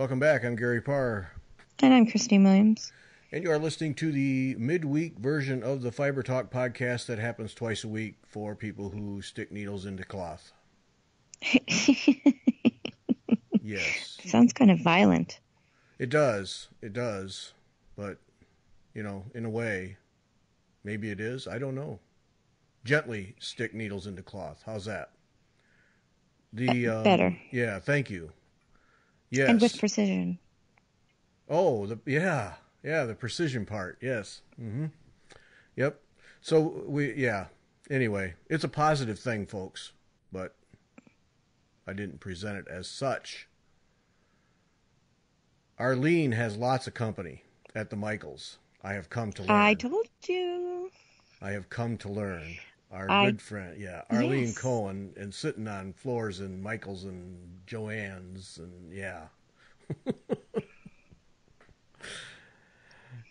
Welcome back. I'm Gary Parr. And I'm Christine Williams. And you are listening to the midweek version of the Fiber Talk podcast that happens twice a week for people who stick needles into cloth. Yes. Sounds kind of violent. It does. It does. But, you know, in a way, maybe it is. I don't know. Gently stick needles into cloth. How's that? Better. Yeah, thank you. Yes. And with precision. Oh, the precision part. Yes. Mm-hmm. Yep. So anyway, it's a positive thing, folks, but I didn't present it as such. Arlene has lots of company at the Michaels. I have come to learn. I told you. I have come to learn. Our good friend, Arlene Cohen, and sitting on floors in Michaels and Joanns, and yeah.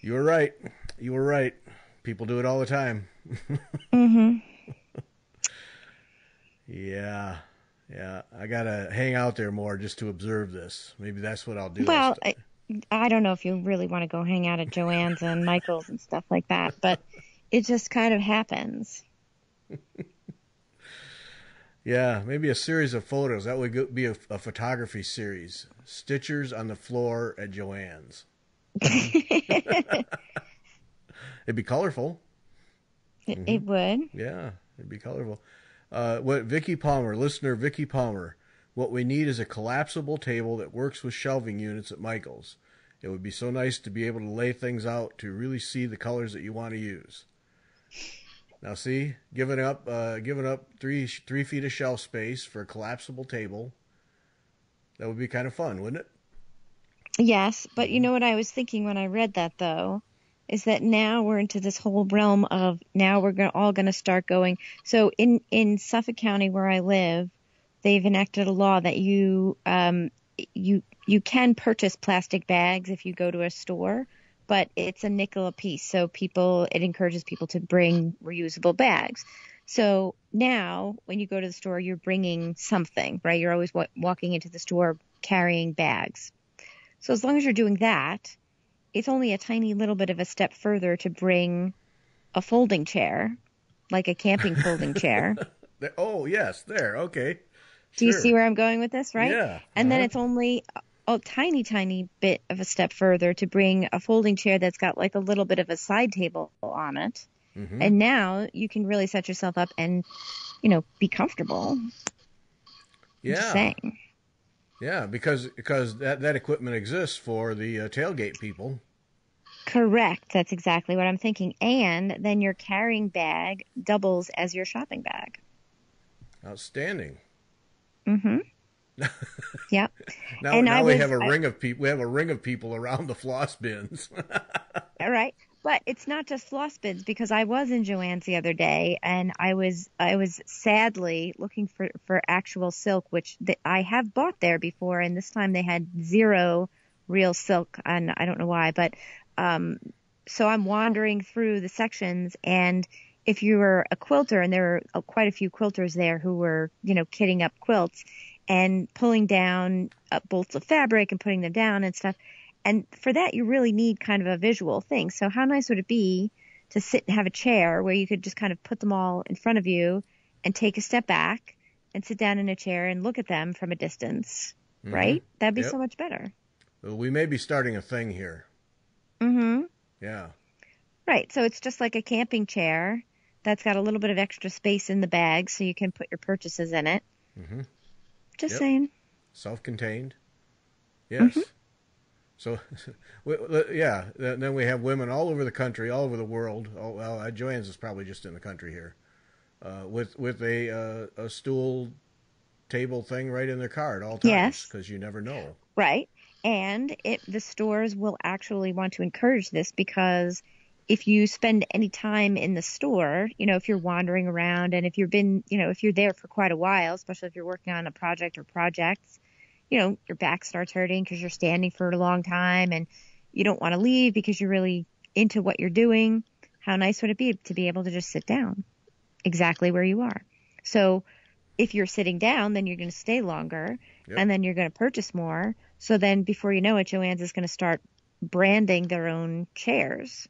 You were right. You were right. People do it all the time. Mm-hmm. Yeah. I gotta hang out there more just to observe this. Maybe that's what I'll do. Well, I don't know if you really want to go hang out at Joanns and Michaels and stuff like that, but it just kind of happens. Yeah, maybe a series of photos. That would be a photography series. Stitchers on the floor at Joanns. It'd be colorful. It would. Yeah, it'd be colorful. Listener Vicky Palmer, what we need is a collapsible table that works with shelving units at Michaels. It would be so nice to be able to lay things out to really see the colors that you want to use. Now see, giving up 3 feet of shelf space for a collapsible table. That would be kind of fun, wouldn't it? Yes, but you know what I was thinking when I read that, though, is that now we're into this whole realm of now we're all going to start going. So in Suffolk County, where I live, they've enacted a law that you can purchase plastic bags if you go to a store, but it's a nickel a piece. So it encourages people to bring reusable bags. So now when you go to the store, you're bringing something, right? You're always walking into the store carrying bags. So as long as you're doing that, it's only a tiny little bit of a step further to bring a folding chair, like a camping folding chair. Oh, yes, there. Okay. Do you see where I'm going with this, right? Yeah. And then it's only a tiny, tiny bit of a step further to bring a folding chair that's got like a little bit of a side table on it. Mm-hmm. And now you can really set yourself up and, be comfortable. Yeah. Just saying. Yeah, because that equipment exists for the tailgate people. Correct. That's exactly what I'm thinking. And then your carrying bag doubles as your shopping bag. Outstanding. Mm-hmm. Yep. Now we have a ring of people. We have a ring of people around the floss bins. All right. But it's not just floss bins, because I was in Joanns the other day and I was sadly looking for actual silk, which I have bought there before. And this time they had zero real silk, and I don't know why. But so I'm wandering through the sections, and if you were a quilter, and there were quite a few quilters there who were, kitting up quilts and pulling down bolts of fabric and putting them down and stuff. And for that, you really need kind of a visual thing. So how nice would it be to sit and have a chair where you could just kind of put them all in front of you and take a step back and sit down in a chair and look at them from a distance, mm-hmm. right? That'd be so much better. Well, we may be starting a thing here. Mm-hmm. Yeah. Right. So it's just like a camping chair that's got a little bit of extra space in the bag so you can put your purchases in it. Mm-hmm. Just saying. Self-contained. Yes. Mm-hmm. So, yeah, then we have women all over the country, all over the world. Joanns is probably just in the country here, with a stool table thing right in their car at all times. Yes. Because you never know. Right. And the stores will actually want to encourage this, because if you spend any time in the store, if you're wandering around and if if you're there for quite a while, especially if you're working on a project or projects, your back starts hurting because you're standing for a long time and you don't want to leave because you're really into what you're doing. How nice would it be to be able to just sit down exactly where you are? So if you're sitting down, then you're going to stay longer, and then you're going to purchase more. So then before you know it, Joanns is going to start branding their own chairs.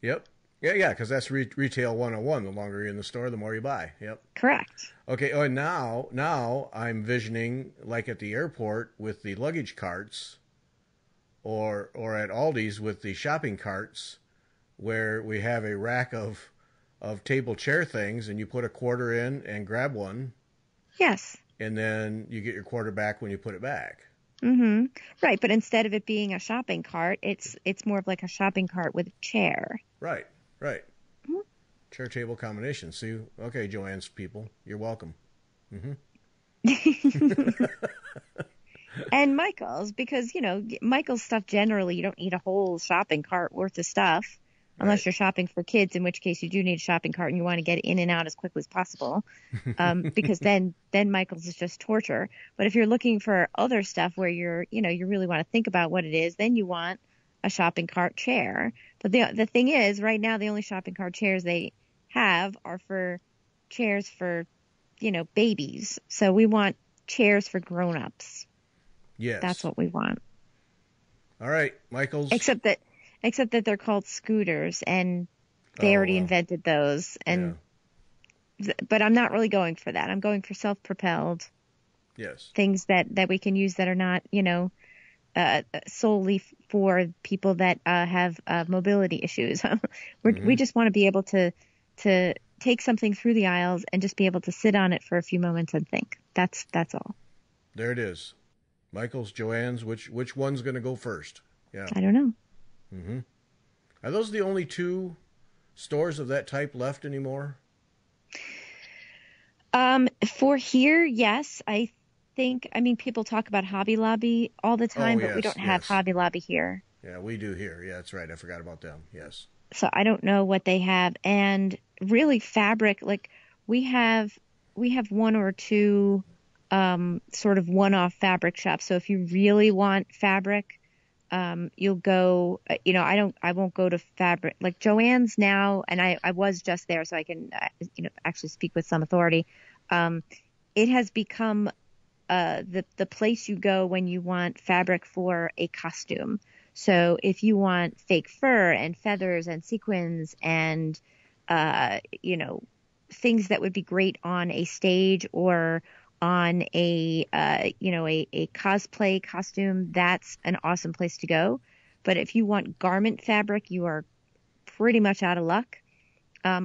Yep. Yeah, because that's retail 101. The longer you're in the store, the more you buy. Yep. Correct. Okay, oh, and now I'm visioning like at the airport with the luggage carts or at Aldi's with the shopping carts where we have a rack of table chair things and you put a quarter in and grab one. Yes. And then you get your quarter back when you put it back. Mm-hmm. Right, but instead of it being a shopping cart, it's more of like a shopping cart with a chair. Right. Mm-hmm. Chair table combination. See, okay, Joanns people, you're welcome. Mm-hmm. And Michael's, because, Michael's stuff generally, you don't need a whole shopping cart worth of stuff unless you're shopping for kids, in which case you do need a shopping cart and you want to get in and out as quickly as possible, because then Michael's is just torture. But if you're looking for other stuff where you really want to think about what it is, then you want a shopping cart chair. But the thing is, right now, the only shopping cart chairs they have are for chairs for, babies. So we want chairs for grown-ups. Yes. That's what we want. All right, Michael's. Except that they're called scooters, and they already invented those. And but I'm not really going for that. I'm going for self-propelled. Yes. Things that we can use that are not, solely for people that have mobility issues. We just want to be able to take something through the aisles and just be able to sit on it for a few moments and think. That's all. There it is. Michael's, Joanns, which one's going to go first? Yeah. I don't know. Mm-hmm. Are those the only two stores of that type left anymore? For here, yes. I think, people talk about Hobby Lobby all the time, but we don't have Hobby Lobby here. Yeah, we do here. Yeah, that's right. I forgot about them. Yes. So I don't know what they have. And really fabric, like we have one or two sort of one-off fabric shops. So if you really want fabric, you'll go, I won't go to fabric like Joanns now. And I was just there, so I can, actually speak with some authority. It has become, the place you go when you want fabric for a costume. So if you want fake fur and feathers and sequins and, things that would be great on a stage or on a cosplay costume, that's an awesome place to go. But if you want garment fabric, you are pretty much out of luck.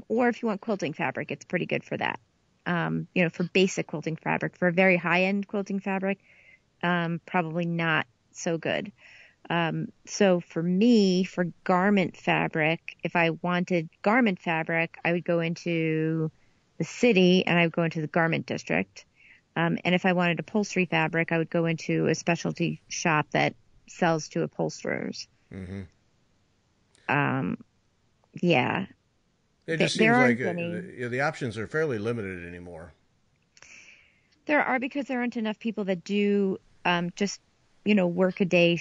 Or if you want quilting fabric, it's pretty good for that. For basic quilting fabric. For very high-end quilting fabric, probably not so good. So for me, for garment fabric, if I wanted garment fabric, I would go into the city and I would go into the garment district. And if I wanted upholstery fabric, I would go into a specialty shop that sells to upholsterers. Mm-hmm. Yeah. It just seems like the options are fairly limited anymore. There are, because there aren't enough people that do just work a day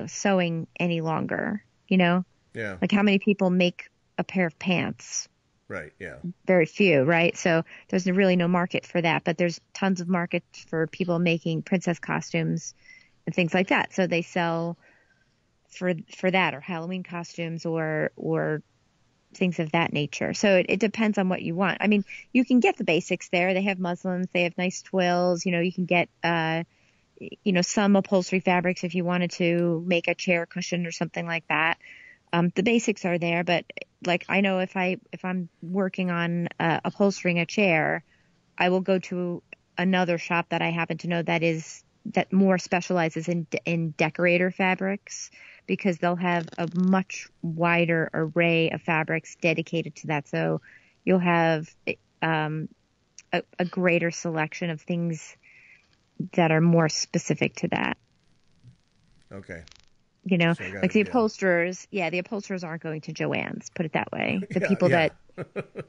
sewing any longer. Yeah. Like how many people make a pair of pants? Right. Yeah. Very few. Right. So there's really no market for that, but there's tons of market for people making princess costumes and things like that. So they sell for that, or Halloween costumes or things of that nature. So it depends on what you want. You can get the basics there. They have muslins, they have nice twills, you can get, some upholstery fabrics if you wanted to make a chair cushion or something like that. The basics are there, but like I know if I'm working on upholstering a chair, I will go to another shop that I happen to know that more specializes in decorator fabrics, because they'll have a much wider array of fabrics dedicated to that. So you'll have a greater selection of things that are more specific to that. Okay. Like the upholsterers, the upholsterers aren't going to Joanns, put it that way. The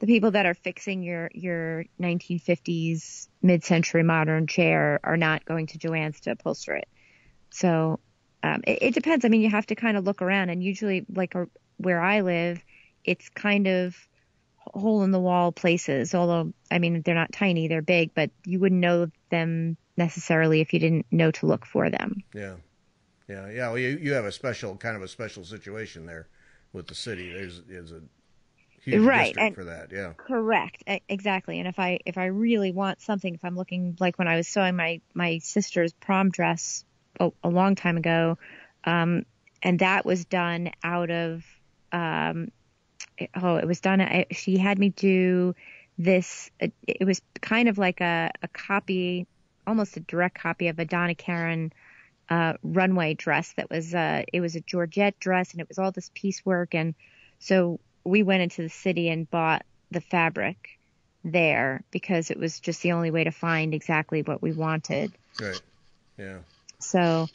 people that are fixing your 1950s mid-century modern chair are not going to Joanns to upholster it. So it depends. You have to kind of look around, and usually like where I live, it's kind of hole in the wall places. Although, they're not tiny, they're big, but you wouldn't know them necessarily if you didn't know to look for them. Yeah. Yeah. Well, you have a special situation there with the city. There's a huge Right. district for that. Yeah. Correct. Exactly. And if I really want something, if I'm looking, like when I was sewing my sister's prom dress a long time ago, and that was done out of, it was done, she had me do this, it was kind of like a copy, almost a direct copy of a Donna Karan runway dress that was, it was a Georgette dress, and it was all this piecework. And so we went into the city and bought the fabric there because it was just the only way to find exactly what we wanted. Right. Yeah. So,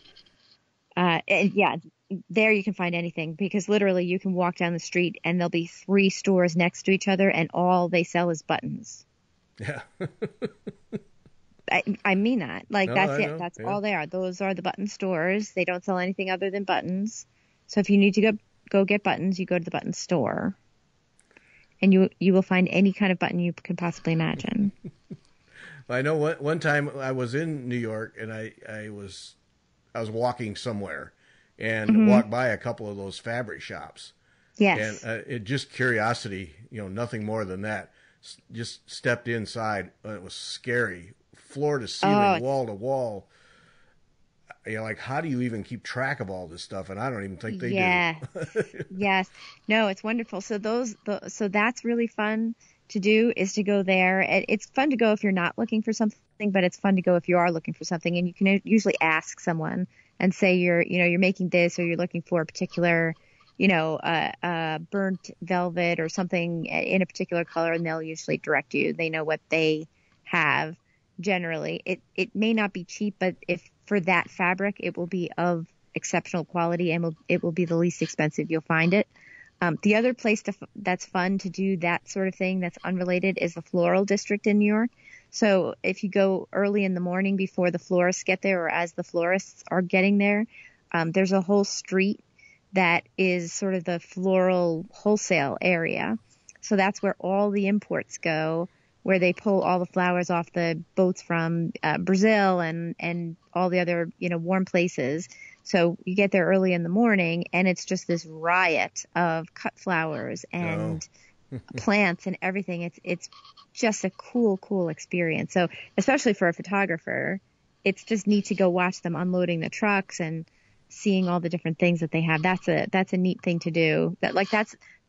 and yeah, there you can find anything, because literally you can walk down the street and there'll be 3 stores next to each other and all they sell is buttons. Yeah. I mean that. Like, No, that's I it. know. That's Yeah. all they are. Those are the button stores. They don't sell anything other than buttons. So if you need to go get buttons, you go to the button store. And you will find any kind of button you can possibly imagine. I know one time I was in New York, and I was walking somewhere and walked by a couple of those fabric shops. Yes. And it just curiosity, nothing more than that. Just stepped inside. It was scary. Floor to ceiling, wall to wall. Like, how do you even keep track of all this stuff? And I don't even think they do. Yes. No, it's wonderful. So so that's really fun to do, is to go there. It's fun to go if you're not looking for something, but it's fun to go if you are looking for something. And you can usually ask someone and say you're making this, or you're looking for a particular, burnt velvet or something in a particular color, and they'll usually direct you. They know what they have. Generally, it may not be cheap, but if for that fabric, it will be of exceptional quality, and it will be the least expensive you'll find it. The other place that's fun to do that sort of thing that's unrelated is the floral district in New York. So if you go early in the morning before the florists get there, or as the florists are getting there, there's a whole street that is sort of the floral wholesale area. So that's where all the imports go, where they pull all the flowers off the boats from Brazil and all the other, warm places. So you get there early in the morning, and it's just this riot of cut flowers and plants and everything. It's just a cool experience. So especially for a photographer, it's just neat to go watch them unloading the trucks and seeing all the different things that they have. That's a neat thing to do.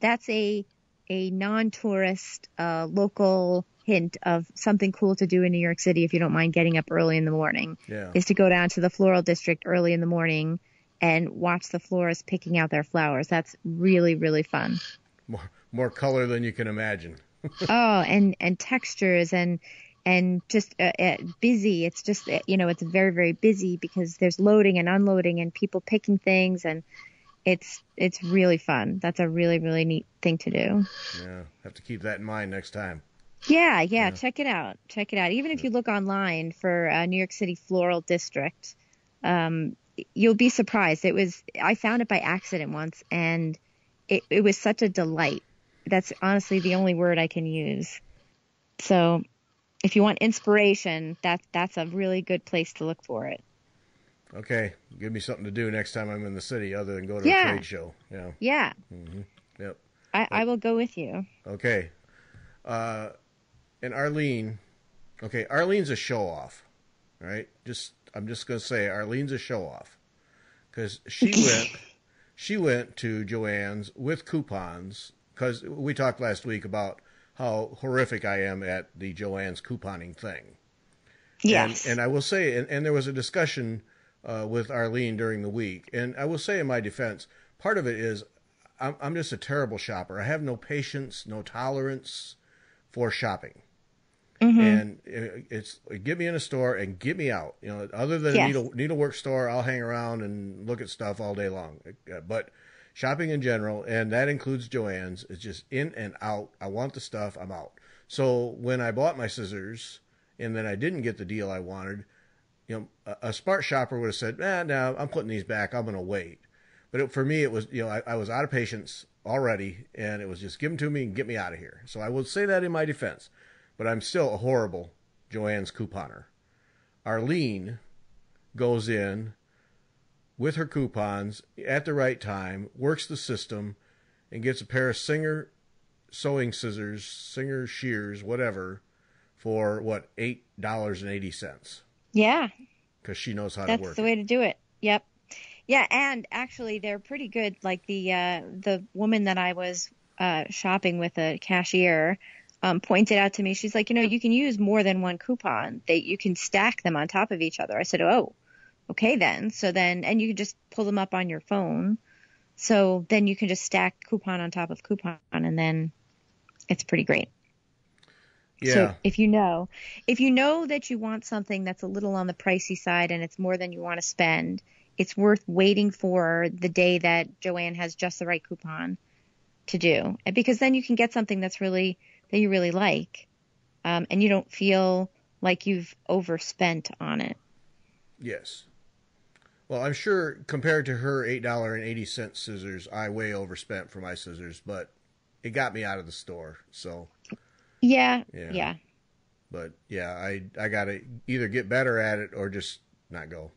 That's a non-tourist local hint of something cool to do in New York City if you don't mind getting up early in the morning. Yeah. Is to go down to the floral district early in the morning and watch the florists picking out their flowers. That's really, really fun. More color than you can imagine. and textures and just busy. It's just, it's very, very busy because there's loading and unloading and people picking things, and it's really fun. That's a really, really neat thing to do. Yeah. Have to keep that in mind next time. Yeah. Check it out. Even if you look online for New York City Floral District, you'll be surprised. I found it by accident once, and it was such a delight. That's honestly the only word I can use. So if you want inspiration, that's a really good place to look for it. Okay. Give me something to do next time I'm in the city other than go to a trade show. Yeah. Yeah. Mm-hmm. Yep. I will go with you. Okay. And Arlene, Arlene's a show-off, right? I'm just going to say Arlene's a show-off, because she went to Joanns with coupons, because we talked last week about how horrific I am at the Joanns couponing thing. Yes. And I will say, and there was a discussion with Arlene during the week, and I will say in my defense, part of it is I'm just a terrible shopper. I have no patience, no tolerance for shopping. Mm-hmm. And it's get me in a store and get me out. Other than a needlework store, I'll hang around and look at stuff all day long. But shopping in general, and that includes Joanns, is just in and out. I want the stuff, I'm out. So when I bought my scissors and then I didn't get the deal I wanted, a smart shopper would have said, no, I'm putting these back. I'm going to wait. But for me, it was, I was out of patience already, and it was just give them to me and get me out of here. So I will say that in my defense. But I'm still a horrible Joanns couponer. Arlene goes in with her coupons at the right time, works the system, and gets a pair of Singer sewing scissors, Singer shears, whatever, for what, $8.80. Yeah. Because she knows how to work it. That's the way to do it. Yep. Yeah, and actually they're pretty good. Like the woman that I was shopping with, a cashier, pointed out to me, she's like, you can use more than one coupon. You can stack them on top of each other. I said, oh, okay then. So then, and you can just pull them up on your phone. So then you can just stack coupon on top of coupon, and then it's pretty great. Yeah. So if you know that you want something that's a little on the pricey side and it's more than you want to spend, it's worth waiting for the day that Joann has just the right coupon to do. And because then you can get something that you really like, and you don't feel like you've overspent on it. Yes. Well, I'm sure compared to her $8.80 scissors, I way overspent for my scissors, but it got me out of the store. So yeah. But yeah, I got to either get better at it or just not go.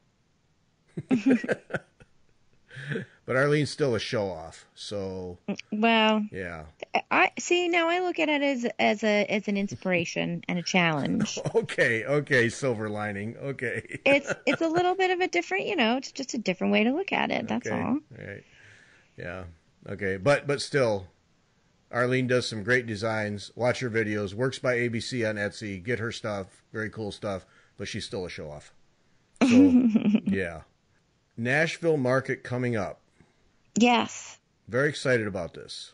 But Arlene's still a show off, so well, yeah. I see. Now I look at it as an inspiration and a challenge. Okay, silver lining. Okay, it's a little bit of a different, it's just a different way to look at it. That's all. All right. Yeah. Okay, but still, Arlene does some great designs. Watch her videos. Works by ABC on Etsy. Get her stuff. Very cool stuff. But she's still a show off. So yeah. Nashville market coming up. Yes. Very excited about this.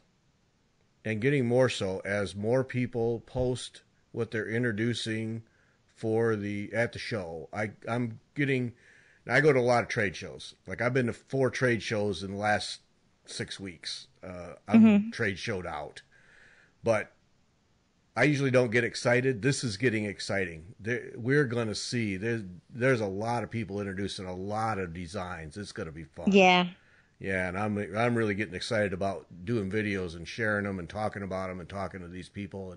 And getting more so as more people post what they're introducing at the show. I go to a lot of trade shows. Like I've been to 4 trade shows in the last 6 weeks. I'm trade showed out. But I usually don't get excited. This is getting exciting. We're going to see. There's a lot of people introducing a lot of designs. It's going to be fun. Yeah. Yeah, and I'm really getting excited about doing videos and sharing them and talking about them and talking to these people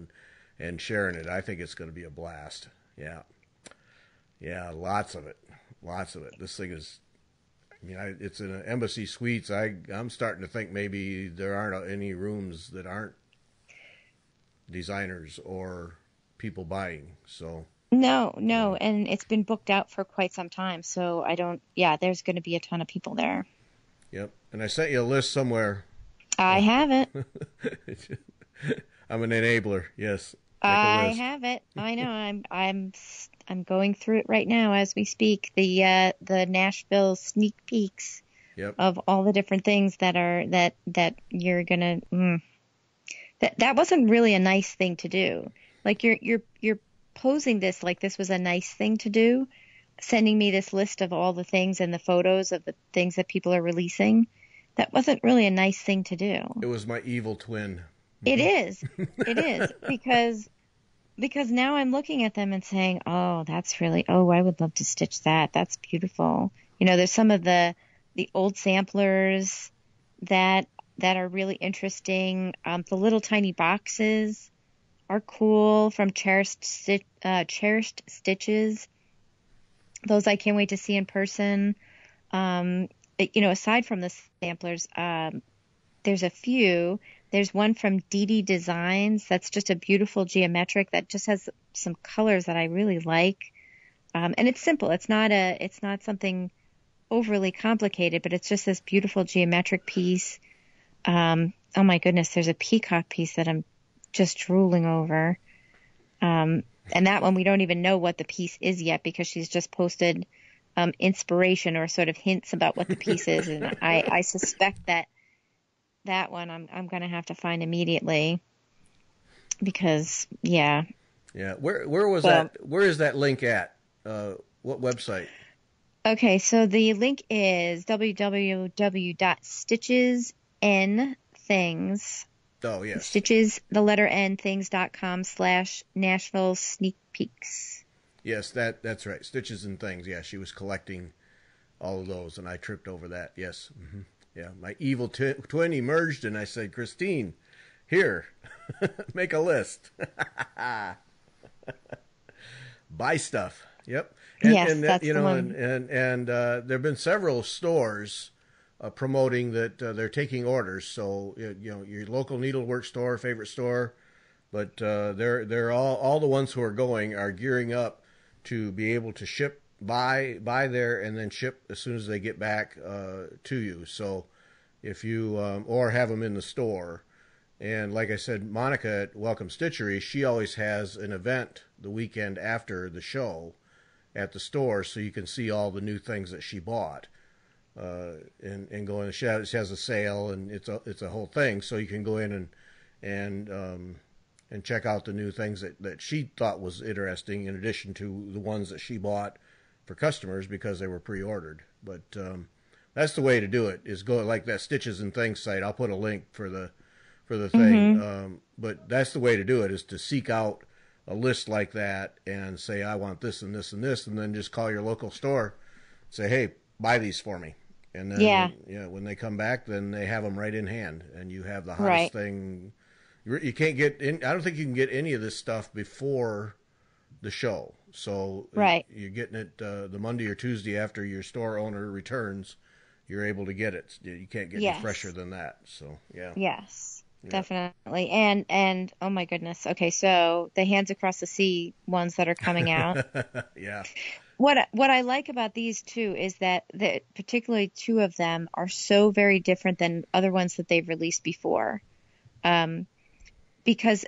and sharing it. I think it's going to be a blast. Yeah. Yeah, lots of it. This thing is, it's in an Embassy Suites. I'm starting to think maybe there aren't any rooms that aren't designers or people buying. So no, and it's been booked out for quite some time. So there's going to be a ton of people there. Yep, and I sent you a list somewhere. I have it. I'm an enabler. Yes, I have it. I know. I'm going through it right now as we speak. The Nashville sneak peeks. Yep. Of all the different things that you're gonna. That wasn't really a nice thing to do. Like you're posing this like this was a nice thing to do, sending me this list of all the things and the photos of the things that people are releasing. That wasn't really a nice thing to do. It was my evil twin. It is because now I'm looking at them and saying, oh, I would love to stitch that. That's beautiful. There's some of the old samplers that are really interesting. The little tiny boxes are cool from Cherished Stitches. Those I can't wait to see in person. Aside from the samplers, there's a few. There's one from Dee Designs that's just a beautiful geometric that just has some colors that I really like. And it's simple. It's not something overly complicated, but it's just this beautiful geometric piece. Oh my goodness, there's a peacock piece that I'm just drooling over. And that one, we don't even know what the piece is yet because she's just posted inspiration or sort of hints about what the piece is. And I suspect that one I'm going to have to find immediately because, yeah. Yeah. Where was that? Where is that link at? What website? Okay, so the link is www.stitchesnthings. Oh, yes. Stitches, the letter N, things.com/Nashville Sneak Peeks. Yes, that's right. Stitches and Things. Yeah, she was collecting all of those, and I tripped over that. Yes. Mm-hmm. Yeah, my evil twin emerged, and I said, Christine, here, make a list. Buy stuff. Yep. Yes, And that's you the know, one. and there have been several stores promoting that they're taking orders. So you know, your local needlework store, favorite store, but they're all the ones who are going are gearing up to be able to ship buy there and then ship as soon as they get back to you. So if you or have them in the store. And like I said, Monica at Welcome Stitchery, she always has an event the weekend after the show at the store, so you can see all the new things that she bought. And go in. She has a sale, and it's a whole thing. So you can go in and check out the new things that she thought was interesting, in addition to the ones that she bought for customers because they were pre-ordered. But that's the way to do it. Is go like that Stitches and Things site. I'll put a link for the thing. But that's the way to do it, is to seek out a list like that and say, I want this and this and this, and then just call your local store, say, hey, buy these for me. And then when they come back, then they have them right in hand, and you have the hottest thing. You can't get in. I don't think you can get any of this stuff before the show. So you're getting it the Monday or Tuesday after your store owner returns. You're able to get it. You can't get any fresher than that. So Yes. Definitely. And oh my goodness. Okay, so the Hands Across the Sea ones that are coming out. Yeah. What I like about these two is that particularly two of them are so very different than other ones that they've released before. Because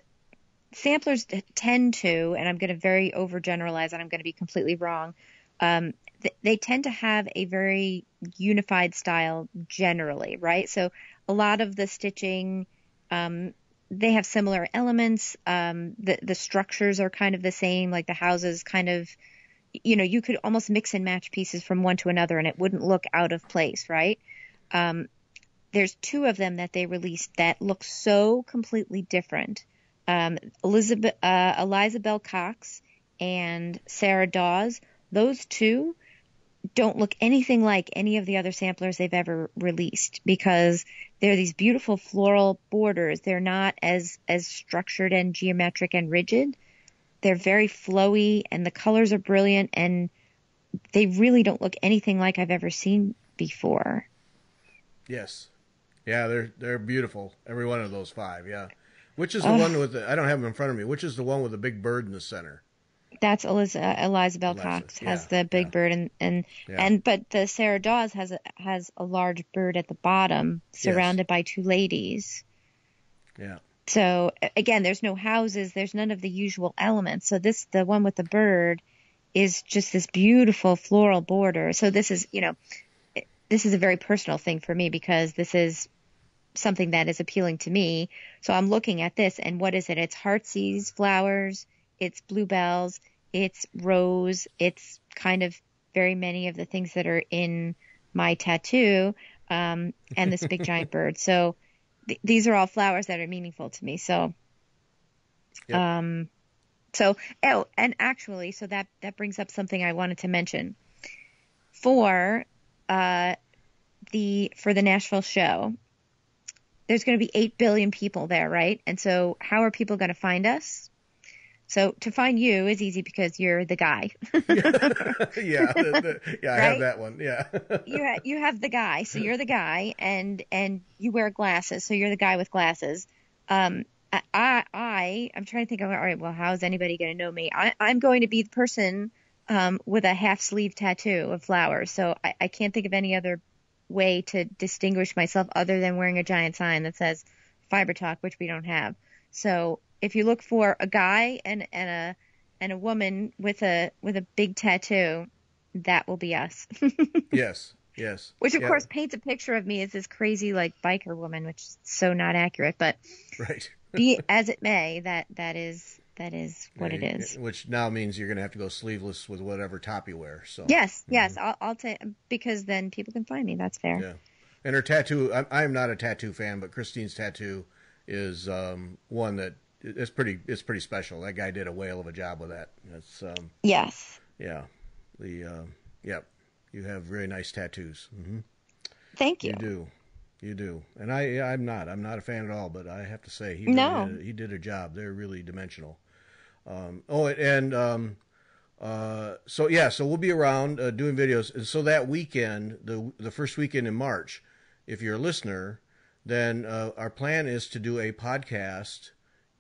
samplers tend to, and I'm going to very overgeneralize, and I'm going to be completely wrong, they tend to have a very unified style generally, right? So a lot of the stitching, they have similar elements. The structures are kind of the same, like the houses kind of, you know, you could almost mix and match pieces from one to another and it wouldn't look out of place, right? There's two of them that they released that look so completely different. Eliza Bell Cox and Sarah Dawes, those two don't look anything like any of the other samplers they've ever released, because they're these beautiful floral borders. They're not as structured and geometric and rigid. They're very flowy, and the colors are brilliant, and they really don't look anything like I've ever seen before. Yes. Yeah, they're beautiful. Every one of those 5, yeah. Which is the one with I don't have them in front of me. Which is the one with the big bird in the center? That's Eliza Bell Cox has the big bird, but the Sarah Dawes has a large bird at the bottom surrounded by two ladies. Yeah. So again, there's no houses, there's none of the usual elements. So the one with the bird is just this beautiful floral border. So this is a very personal thing for me, because this is something that is appealing to me. So I'm looking at this, and what is it? It's heartsease flowers, it's bluebells, it's rose, it's kind of very many of the things that are in my tattoo, and this big giant bird. So these are all flowers that are meaningful to me. So, and actually, so that brings up something I wanted to mention. For the Nashville show, there's going to be 8 billion people there, right? And so how are people going to find us? So to find you is easy because you're the guy. Yeah, I have that one. Yeah. You have the guy, so you're the guy, and you wear glasses, so you're the guy with glasses. I'm trying to think of, all right, well, how is anybody going to know me? I'm going to be the person with a half sleeve tattoo of flowers. So I can't think of any other way to distinguish myself other than wearing a giant sign that says Fiber Talk, which we don't have. So if you look for a guy and a woman with a big tattoo, that will be us. Yes. Which of course paints a picture of me as this crazy like biker woman, which is so not accurate. But right. Be as it may, that is what it is. Which now means you're going to have to go sleeveless with whatever top you wear. So yes, I'll take, because then people can find me. That's fair. Yeah, and her tattoo. I'm not a tattoo fan, but Christine's tattoo is one that it's pretty special. That guy did a whale of a job with that. That's yes. Yeah, you have very nice tattoos. Mm-hmm. Thank you. You do, and I'm not a fan at all. But I have to say he did a job. They're really dimensional. So we'll be around doing videos. And so that weekend, the first weekend in March, if you're a listener, then our plan is to do a podcast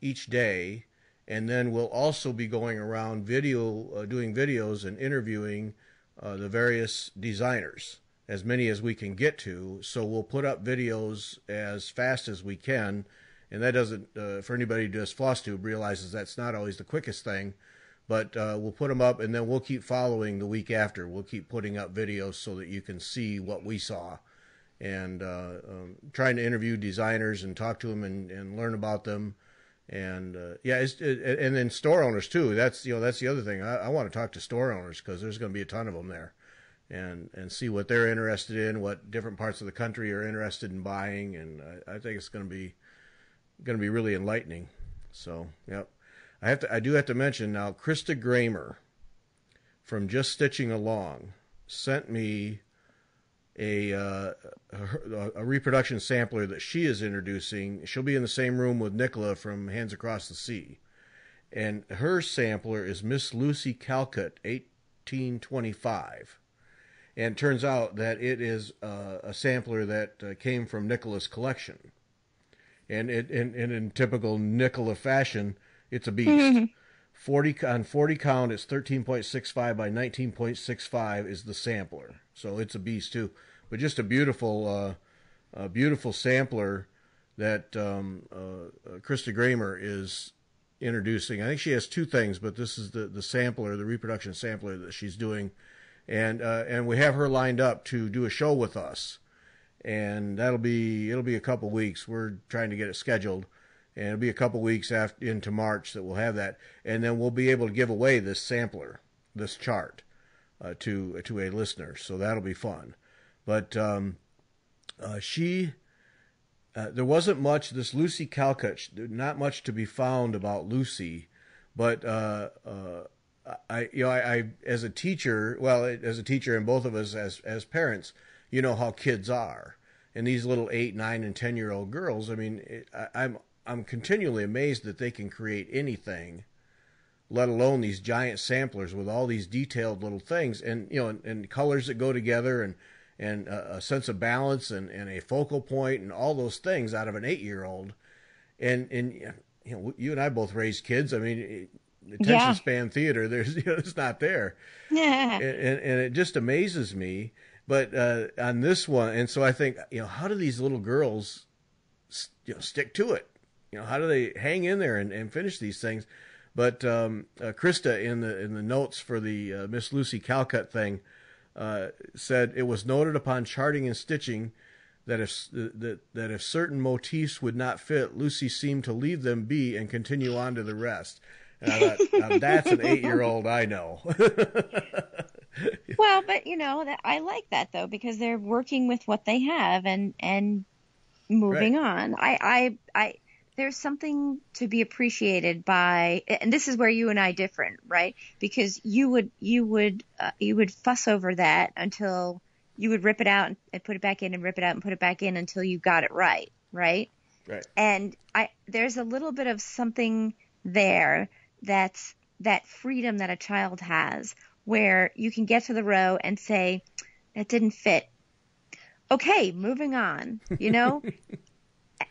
each day, and then we'll also be going around doing videos and interviewing the various designers, as many as we can get to. So we'll put up videos as fast as we can, and that doesn't, for anybody who does FlossTube, realizes that's not always the quickest thing. But we'll put them up, and then we'll keep following the week after. We'll keep putting up videos so that you can see what we saw, and trying to interview designers and talk to them and learn about them. And and then store owners too. That's the other thing. I want to talk to store owners, because there's going to be a ton of them there, and see what they're interested in, what different parts of the country are interested in buying, and I think it's going to be really enlightening. So, yep. I do have to mention now, Krista Gramer from Just Stitching Along sent me a reproduction sampler that she is introducing. She'll be in the same room with Nicola from Hands Across the Sea. And her sampler is Miss Lucy Calcutt, 1825. And it turns out that it is a sampler that came from Nicola's collection. And in typical Nicola fashion, it's a beast. 40 count, it's 13.65 by 19.65 is the sampler. So it's a beast too. But just a beautiful sampler that Krista Gramer is introducing. I think she has two things, but this is the sampler, the reproduction sampler that she's doing, and we have her lined up to do a show with us, and it'll be a couple weeks. We're trying to get it scheduled. And it'll be a couple weeks into March that we'll have that, and then we'll be able to give away this sampler, this chart, to a listener. So that'll be fun. But there wasn't much. This Lucy Calcutt, not much to be found about Lucy, but I as a teacher, and both of us as parents, you know how kids are, and these little 8, 9, and 10-year-old girls. I mean, I'm continually amazed that they can create anything, let alone these giant samplers with all these detailed little things, and and colors that go together, and a sense of balance, and a focal point, and all those things out of an 8-year-old. And you and I both raised kids. I mean, attention span theater, it's not there. Yeah. And it just amazes me. But on this one, and so I think, how do these little girls stick to it? How do they hang in there and finish these things? But Krista, in the notes for the Miss Lucy Calcutt thing, said it was noted upon charting and stitching that if certain motifs would not fit, Lucy seemed to leave them be and continue on to the rest. And I thought, now that's an 8-year-old I know. Well, but I like that though, because they're working with what they have and moving on. I there's something to be appreciated by, and this is where you and I differ, right? Because you would fuss over that until you would rip it out and put it back in, and rip it out and put it back in until you got it right? Right. And there's a little bit of something there that's that freedom that a child has, where you can get to the row and say, that didn't fit. Okay, moving on,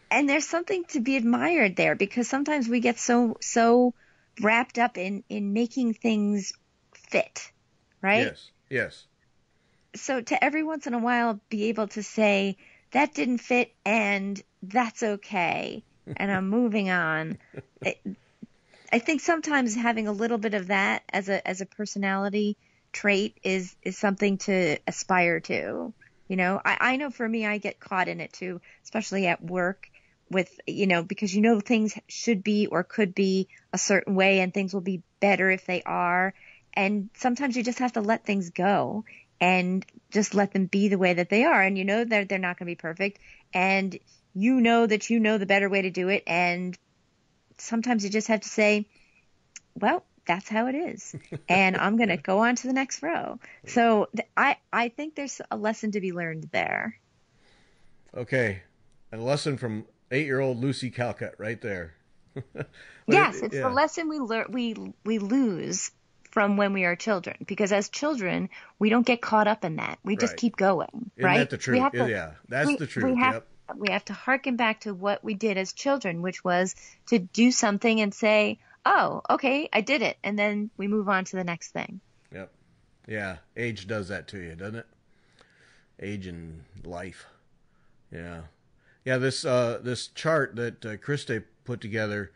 And there's something to be admired there, because sometimes we get so wrapped up in making things fit, right? Yes. So to every once in a while be able to say, that didn't fit and that's okay, and I'm moving on. I think sometimes having a little bit of that as a personality trait is something to aspire to. I know for me, I get caught in it too, especially at work with, because things should be or could be a certain way, and things will be better if they are. And sometimes you just have to let things go and just let them be the way that they are. And that they're not going to be perfect. And that the better way to do it. And sometimes you just have to say, well, that's how it is. And I'm going to go on to the next row. So I think there's a lesson to be learned there. Okay. A lesson from 8-year-old Lucy Calcutt right there. Yes, it's the lesson we lose from when we are children, because as children, we don't get caught up in that. We just Right. keep going, Isn't right? that the truth? Yeah, that's the truth. Yep. We have to harken back to what we did as children, which was to do something and say, oh, okay, I did it. And then we move on to the next thing. Yep. Yeah. Age does that to you, doesn't it? Age and life. Yeah. Yeah. This chart that Christe put together,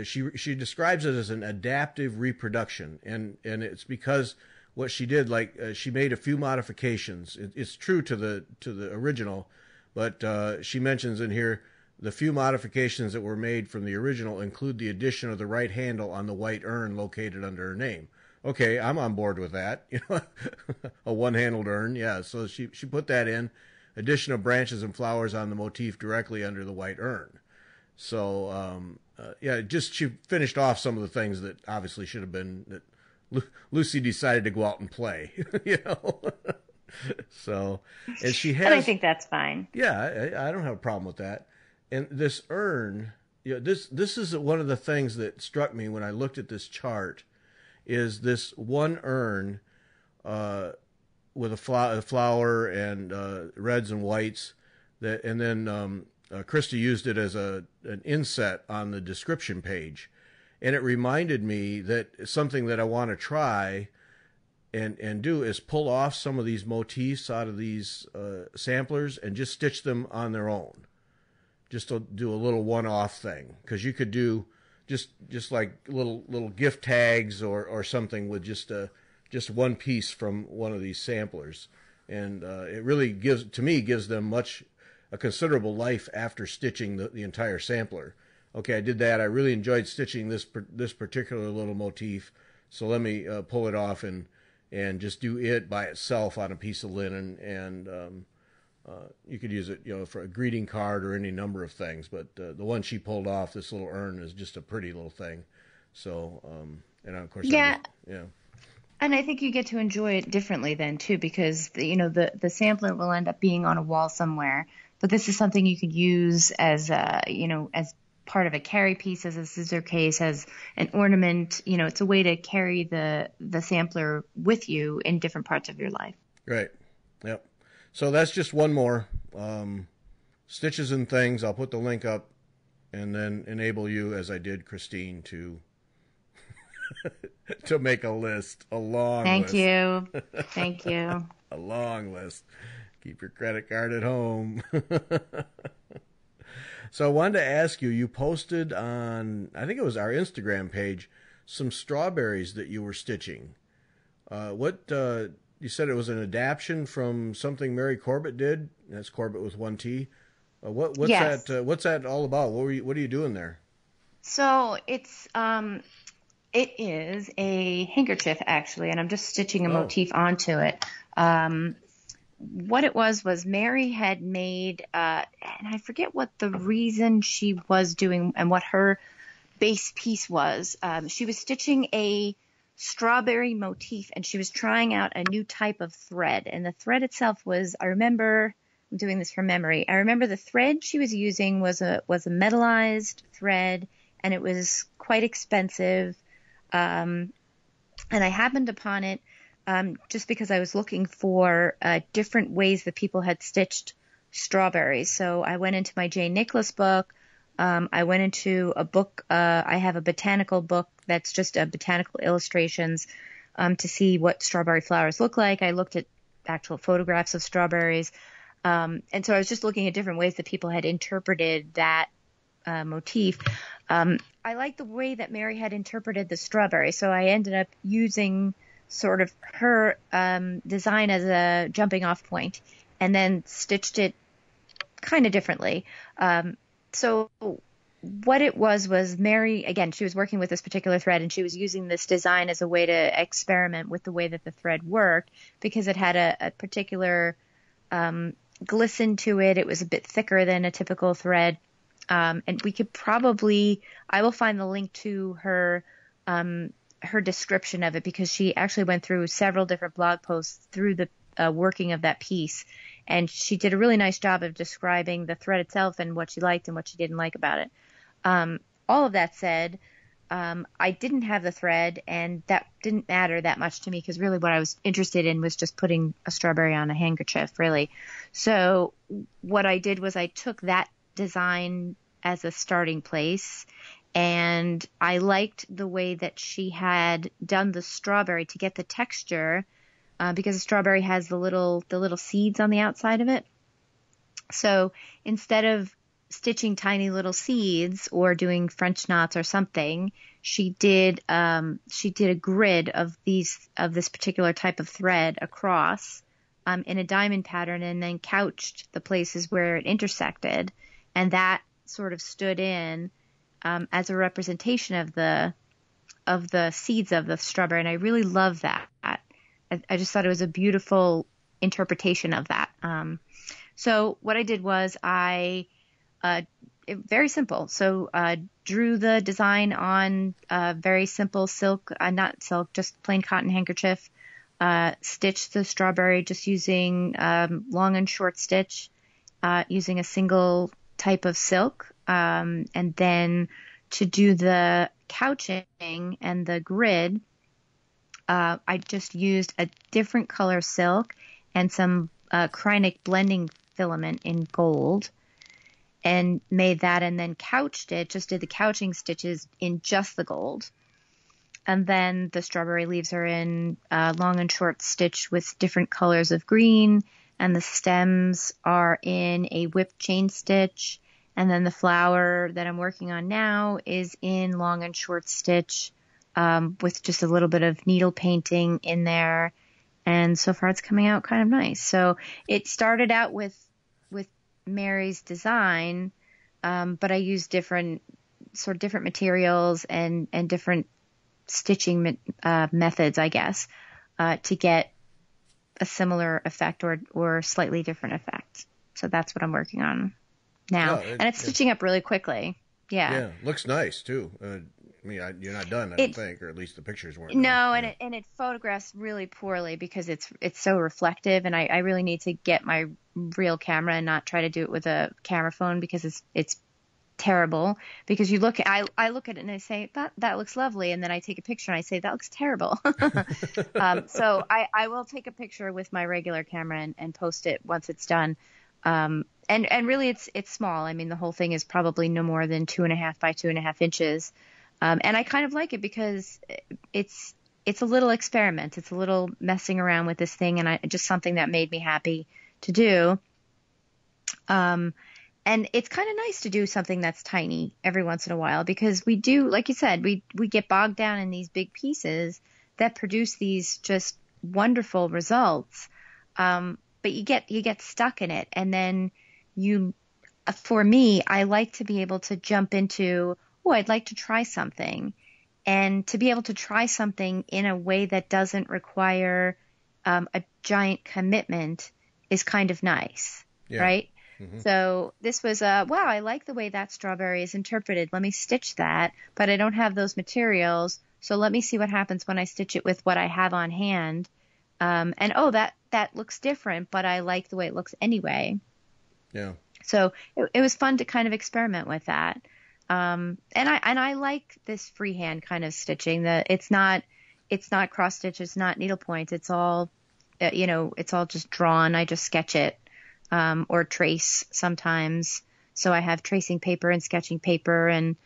she describes it as an adaptive reproduction, and it's because what she did, she made a few modifications. It's true to the original, but she mentions in here the few modifications that were made from the original include the addition of the right handle on the white urn located under her name. Okay, I'm on board with that. A one-handled urn, yeah. So she put that in. Addition of branches and flowers on the motif directly under the white urn. So she finished off some of the things that obviously should have been that Lucy decided to go out and play. So, and she has. And I think that's fine. Yeah, I don't have a problem with that. And this urn, this is one of the things that struck me when I looked at this chart. Is this one urn with a flower and reds and whites and then Christy used it as an inset on the description page, and it reminded me that something that I want to try and do is pull off some of these motifs out of these samplers and just stitch them on their own, just to do a little one-off thing, because you could do just like little gift tags or something with just one piece from one of these samplers, and it really gives them a considerable life after stitching the entire sampler. Okay, I did that. I really enjoyed stitching this particular little motif, so let me pull it off and just do it by itself on a piece of linen, and you could use it, for a greeting card or any number of things. But the one she pulled off, this little urn, is just a pretty little thing. So, and of course, yeah. Yeah. And I think you get to enjoy it differently then too, because the sampler will end up being on a wall somewhere, but this is something you could use as as part of a carry piece, as a scissor case, as an ornament. It's a way to carry the sampler with you in different parts of your life. Right. Yep. So that's just one more stitches and things. I'll put the link up and then enable you, as I did Christine, to to make a list, a long Thank list. you. Thank you. A long list. Keep your credit card at home. So I wanted to ask you, you posted on, I think it was our Instagram page, some strawberries that you were stitching. You said it was an adaptation from something Mary Corbett did. That's Corbett with one T. What's Yes. that? What's that all about? What are you doing there? So it is a handkerchief, actually, and I'm just stitching a motif onto it. What it was Mary had made, and I forget what the reason she was doing and what her base piece was. She was stitching a strawberry motif, and she was trying out a new type of thread. And the thread itself was, I'm doing this from memory. I remember the thread she was using was a metallized thread, and it was quite expensive. And I happened upon it just because I was looking for different ways that people had stitched strawberries. So I went into my Jane Nicholas book. I went into a book. I have a botanical book that's just botanical illustrations to see what strawberry flowers look like. I looked at actual photographs of strawberries. And so I was just looking at different ways that people had interpreted that motif. I like the way that Mary had interpreted the strawberry. So I ended up using sort of her design as a jumping off point, and then stitched it kind of differently. So what it was Mary, again, she was working with this particular thread, and she was using this design as a way to experiment with the way that the thread worked, because it had a particular glisten to it. It was a bit thicker than a typical thread. And we could I will find the link to her description of it, because she actually went through several different blog posts through the working of that piece. And she did a really nice job of describing the thread itself and what she liked and what she didn't like about it. All of that said, I didn't have the thread, and that didn't matter that much to me because really what I was interested in was just putting a strawberry on a handkerchief, really. So what I did was I took that design as a starting place, and I liked the way that she had done the strawberry to get the texture, because the strawberry has the little seeds on the outside of it. So instead of stitching tiny little seeds or doing French knots or something, she did a grid of this particular type of thread across in a diamond pattern, and then couched the places where it intersected, and that sort of stood in as a representation of the seeds of the strawberry, and I really love that. I just thought it was a beautiful interpretation of that. So what I did was very simple. So drew the design on very simple silk, not silk, just plain cotton handkerchief. Stitched the strawberry just using long and short stitch, using a single type of silk. And then to do the couching and the grid, I just used a different color silk and some Kreinik blending filament in gold, and made that, and then couched it, just did the couching stitches in just the gold. And then the strawberry leaves are in long and short stitch with different colors of green, and the stems are in a whipped chain stitch. And then the flower that I'm working on now is in long and short stitch with just a little bit of needle painting in there. And so far it's coming out kind of nice. So it started out with Mary's design, but I used different materials and different stitching methods, I guess, to get a similar effect or slightly different effect. So that's what I'm working on now. And it's stitching up really quickly. Yeah. Looks nice too. I mean, you're not done, I don't think, or at least the pictures weren't. No, done. and it photographs really poorly because it's so reflective, and I really need to get my real camera and not try to do it with a camera phone because it's terrible. Because I look at it and I say that looks lovely, and then I take a picture and I say that looks terrible. So I will take a picture with my regular camera and post it once it's done. And really it's small. I mean, the whole thing is probably no more than 2.5 by 2.5 inches. And I kind of like it because it's a little experiment. It's a little messing around with this thing, and just something that made me happy to do. And it's kind of nice to do something that's tiny every once in a while, because we do, like you said, we get bogged down in these big pieces that produce these just wonderful results. But you get stuck in it, and then for me, I like to be able to jump into, I'd like to try something, and to be able to try something in a way that doesn't require a giant commitment is kind of nice, right? Mm-hmm. So this was wow, I like the way that strawberry is interpreted. Let me stitch that, but I don't have those materials, so let me see what happens when I stitch it with what I have on hand. And that looks different, but I like the way it looks anyway. Yeah. So it was fun to kind of experiment with that. And I like this freehand kind of stitching. It's not cross stitch, it's not needlepoint. It's all, it's all just drawn. I just sketch it, or trace sometimes. So I have tracing paper and sketching paper and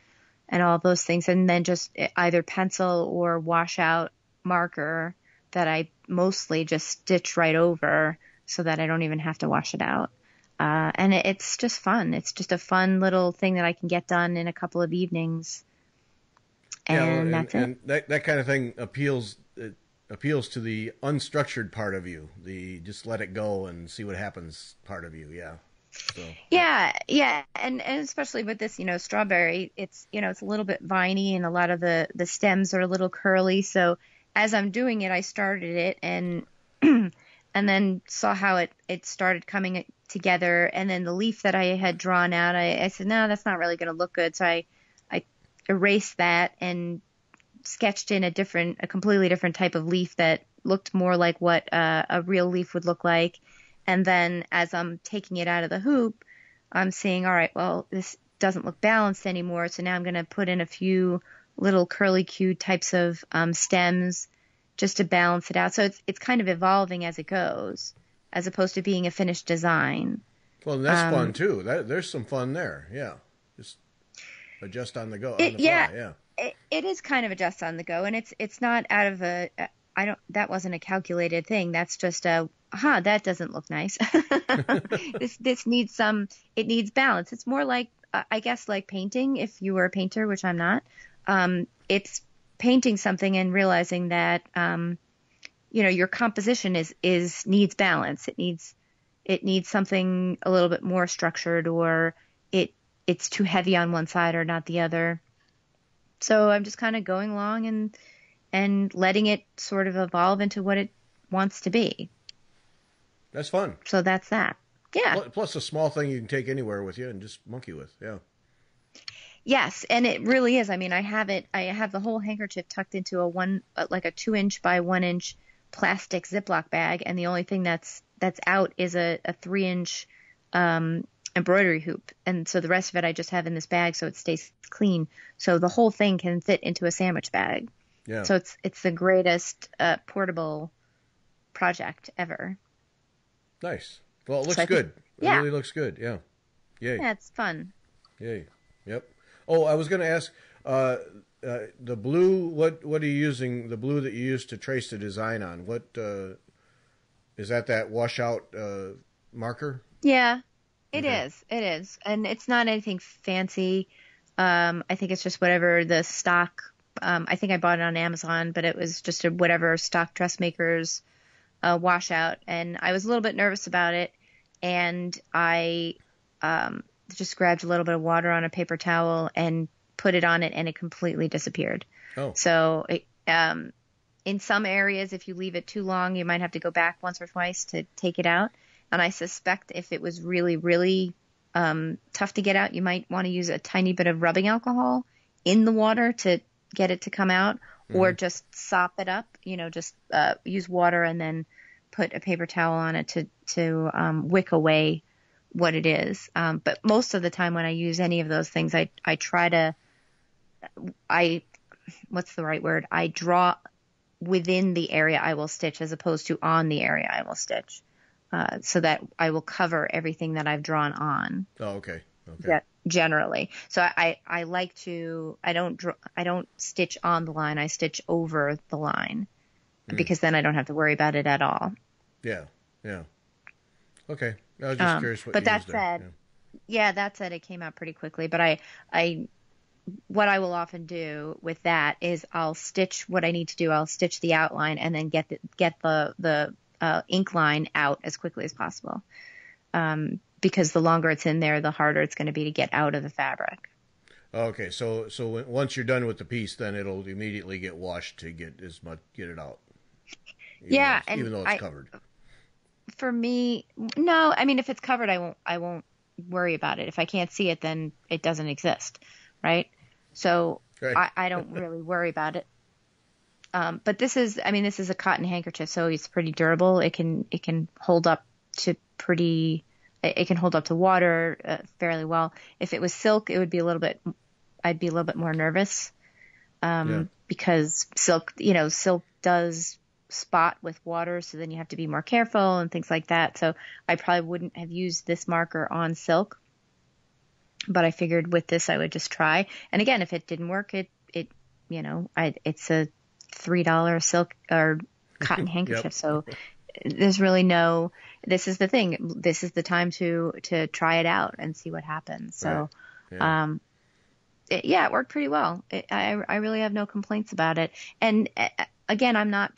all those things. And then just either pencil or washout marker that I mostly just stitch right over so that I don't even have to wash it out. And it's just fun. It's just a fun little thing that I can get done in a couple of evenings. And that's it. And that kind of thing appeals to the unstructured part of you, the just let it go and see what happens part of you. Yeah. So. Yeah. And especially with this, strawberry, it's a little bit viney, and a lot of the stems are a little curly. So as I'm doing it, I started it and then saw how it started coming together. And then the leaf that I had drawn out, I said, no, that's not really going to look good. So I erased that and sketched in a completely different type of leaf that looked more like what a real leaf would look like. And then as I'm taking it out of the hoop, I'm seeing, all right, well, this doesn't look balanced anymore. So now I'm going to put in a few little curly-Q types of stems just to balance it out. So it's kind of evolving as it goes, as opposed to being a finished design. Well, and that's fun too. There's some fun there. Yeah, just adjust on the go on the fly. Yeah, it is kind of adjust on the go, and it's not out of a. That wasn't a calculated thing. That's just that doesn't look nice. This needs it needs balance. It's more like, I guess, like painting. If you were a painter, which I'm not, it's painting something and realizing that, your composition needs balance. It needs something a little bit more structured, or it's too heavy on one side or not the other. So I'm just kind of going along and letting it sort of evolve into what it wants to be. That's fun. So that's that. Yeah. Plus a small thing you can take anywhere with you and just monkey with. Yeah. Yes, and it really is. I mean, I have the whole handkerchief tucked into a 2-inch by 1-inch plastic Ziploc bag, and the only thing that's out is a 3-inch embroidery hoop, and so the rest of it I just have in this bag so it stays clean. So the whole thing can fit into a sandwich bag. Yeah. So it's the greatest portable project ever. Nice. Well, it looks good. It really looks good. Yeah. Yay. Yeah, it's fun. Yay. Yep. Oh, I was going to ask, the blue, what are you using, the blue that you used to trace the design on? What, is that washout marker? Yeah, it is. It is. And it's not anything fancy. I think it's just whatever the stock, I think I bought it on Amazon, but it was just whatever stock dressmaker's washout. And I was a little bit nervous about it. And I just grabbed a little bit of water on a paper towel and put it on it, and it completely disappeared. Oh. So in some areas, if you leave it too long, you might have to go back once or twice to take it out. And I suspect if it was really, really tough to get out, you might want to use a tiny bit of rubbing alcohol in the water to get it to come out, or just sop it up, just use water and then put a paper towel on it to wick away what it is. But most of the time when I use any of those things, I try to, what's the right word? I draw within the area I will stitch as opposed to on the area I will stitch, so that I will cover everything that I've drawn on. Oh, okay. Yeah, generally. So I like to, I don't stitch on the line. I stitch over the line because then I don't have to worry about it at all. Yeah. Yeah. Okay. I was just curious what but you that used said, there. that said, it came out pretty quickly. But what I will often do with that is I'll stitch what I need to do. I'll stitch the outline and then get the ink line out as quickly as possible. Because the longer it's in there, the harder it's going to be to get out of the fabric. Okay, so once you're done with the piece, then it'll immediately get washed to get it out. Even though it's covered. For me, no. I mean, if it's covered, I won't worry about it. If I can't see it, then it doesn't exist, right? So right. I don't really worry about it. But this is a cotton handkerchief, so it's pretty durable. It can hold up to It can hold up to water fairly well. If it was silk, I'd be a little bit more nervous, because silk does spot with water, so then you have to be more careful and things like that. So I probably wouldn't have used this marker on silk, but I figured with this I would just try. And again, if it didn't work, it's a $3 silk or cotton handkerchief, Yep. so there's really no. This is the thing. This is the time to try it out and see what happens. So, right. it worked pretty well. I really have no complaints about it. And again, I'm not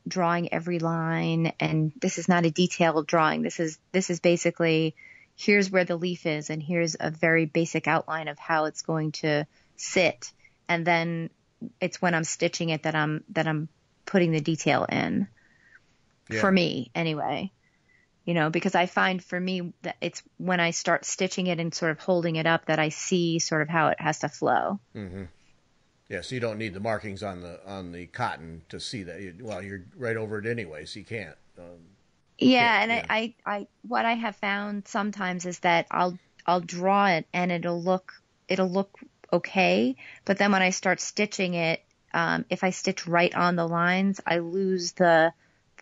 drawing every line, and this is not a detailed drawing. This is basically, here's where the leaf is, and here's a very basic outline of how it's going to sit. And then it's when I'm stitching it that I'm putting the detail in. Yeah. For me, anyway, because I find for me that it's when I start stitching it and sort of holding it up that I see sort of how it has to flow. Mm-hmm. Yeah, so you don't need the markings on the cotton to see that. You're right over it anyway, so you can't. I what I have found sometimes is that I'll draw it and it'll look okay. But then when I start stitching it, if I stitch right on the lines, I lose the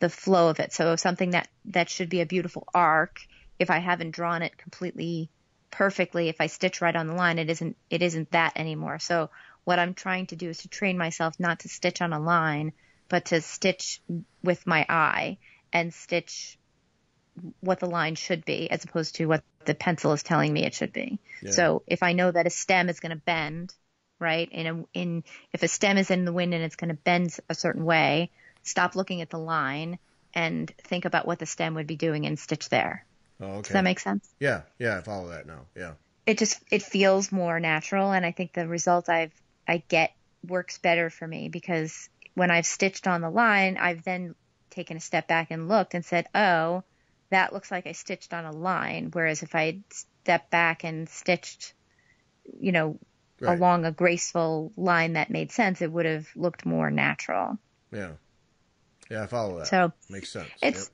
flow of it. So something that should be a beautiful arc, if I haven't drawn it completely perfectly, if I stitch right on the line, it isn't that anymore. So what I'm trying to do is to train myself not to stitch on a line, but to stitch with my eye and stitch what the line should be as opposed to what the pencil is telling me it should be. Yeah. So if I know that a stem is going to bend, right, if a stem is in the wind and it's going to bend a certain way, stop looking at the line and think about what the stem would be doing and stitch there. Oh, okay. Does that make sense? Yeah, I follow that now. Yeah. It feels more natural, and I think the result I get works better for me, because when I've stitched on the line, I've then taken a step back and looked and said, oh, that looks like I stitched on a line. Whereas if I stepped back and stitched, right, along a graceful line that made sense, it would have looked more natural. Yeah. Yeah, I follow that. So makes sense. It's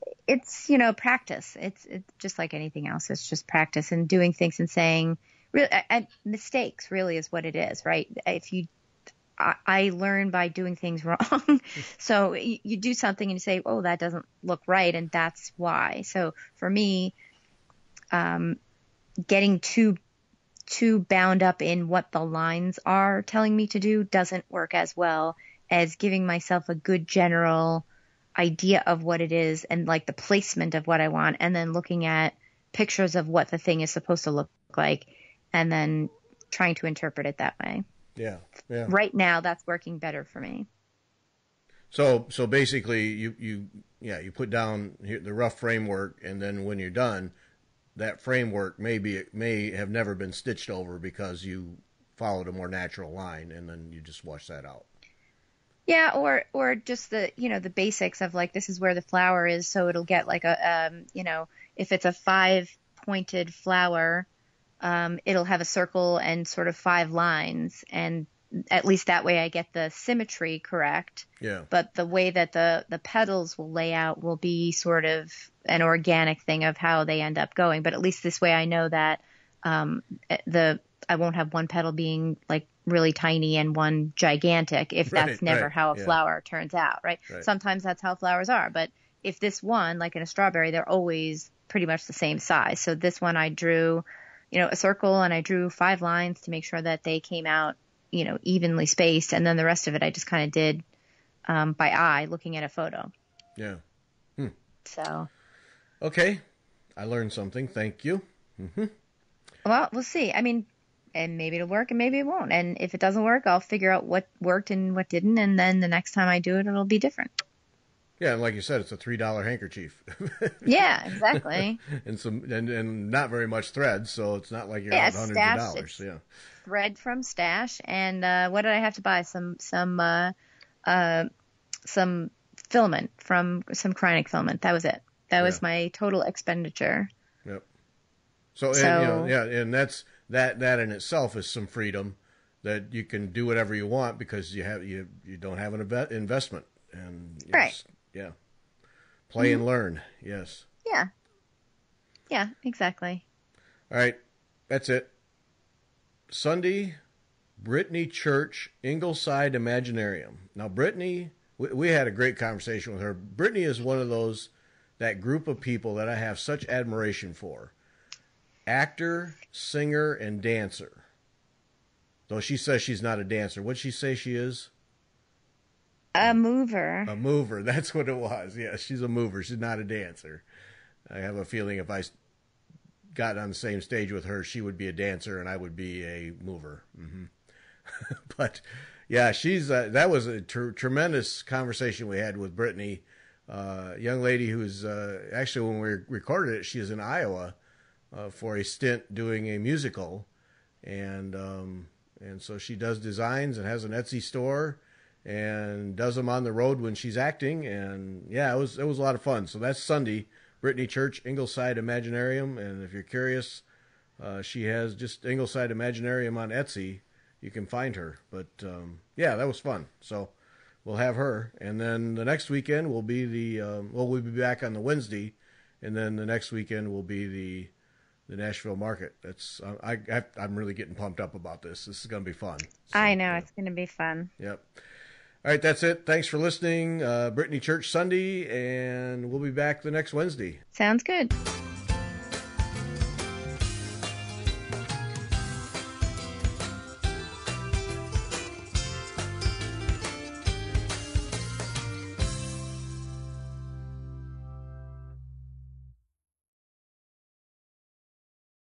practice. It's just like anything else. It's just practice and doing things and saying, really, mistakes really is what it is, right? I learn by doing things wrong. So you do something and you say, oh, that doesn't look right, and that's why. So for me, getting too bound up in what the lines are telling me to do doesn't work as well as giving myself a good general idea of what it is and like the placement of what I want, and then looking at pictures of what the thing is supposed to look like and then trying to interpret it that way. Yeah. Right now, that's working better for me. So basically, you put down the rough framework, and then when you're done, that framework may have never been stitched over because you followed a more natural line, and then you just wash that out. Yeah, or just the the basics of like, this is where the flower is, so it'll get like a if it's a 5-pointed flower, it'll have a circle and sort of 5 lines, and at least that way I get the symmetry correct. Yeah. But the way that the petals will lay out will be sort of an organic thing of how they end up going. But at least this way I know that I won't have one petal being like really tiny and one gigantic if that's never how a flower turns out, right? Sometimes that's how flowers are. But if this one, like in a strawberry, they're always pretty much the same size. So this one I drew a circle, and I drew 5 lines to make sure that they came out, evenly spaced. And then the rest of it I just kind of did by eye, looking at a photo. Yeah. So. Okay. I learned something. Thank you. Mm-hmm. Well, we'll see. I mean, and maybe it'll work and maybe it won't. And if it doesn't work, I'll figure out what worked and what didn't. And then the next time I do it, it'll be different. Yeah, and like you said, it's a $3 handkerchief. Yeah, exactly. and not very much thread, so it's not like you're out hundreds of dollars. Yeah, thread from Stash, and what did I have to buy? Some filament from some Kreinik filament. That was it. That was my total expenditure. Yep. So and that's that in itself is some freedom, that you can do whatever you want because you don't have an investment, and right. Yeah. Play and learn. Yes. Yeah. Yeah, exactly. All right. That's it. Sunday, Brittany Church, Ingleside Imaginarium. Now, Brittany, we had a great conversation with her. Brittany is one of that group of people that I have such admiration for. Actor, singer, and dancer. Though she says she's not a dancer. What'd she say she is? A mover. A mover. That's what it was. Yeah, she's a mover. She's not a dancer. I have a feeling if I got on the same stage with her, she would be a dancer and I would be a mover. Mm-hmm. But yeah, she's that was a tremendous conversation we had with Brittany, young lady who's actually, when we recorded it, she is in Iowa for a stint doing a musical, and so she does designs and has an Etsy store and does them on the road when she's acting, and yeah, it was a lot of fun. So that's Sunday, Brittany Church, Ingleside Imaginarium, and if you're curious, she has just Ingleside Imaginarium on Etsy. You can find her, but yeah, that was fun. So we'll have her, and then the next weekend will be we'll be back on the Wednesday, and then the next weekend will be the Nashville market. That's I'm really getting pumped up about this. This is going to be fun. So, I know, it's going to be fun. Yep. All right, that's it. Thanks for listening. Brittany Church Sunday, and we'll be back the next Wednesday. Sounds good.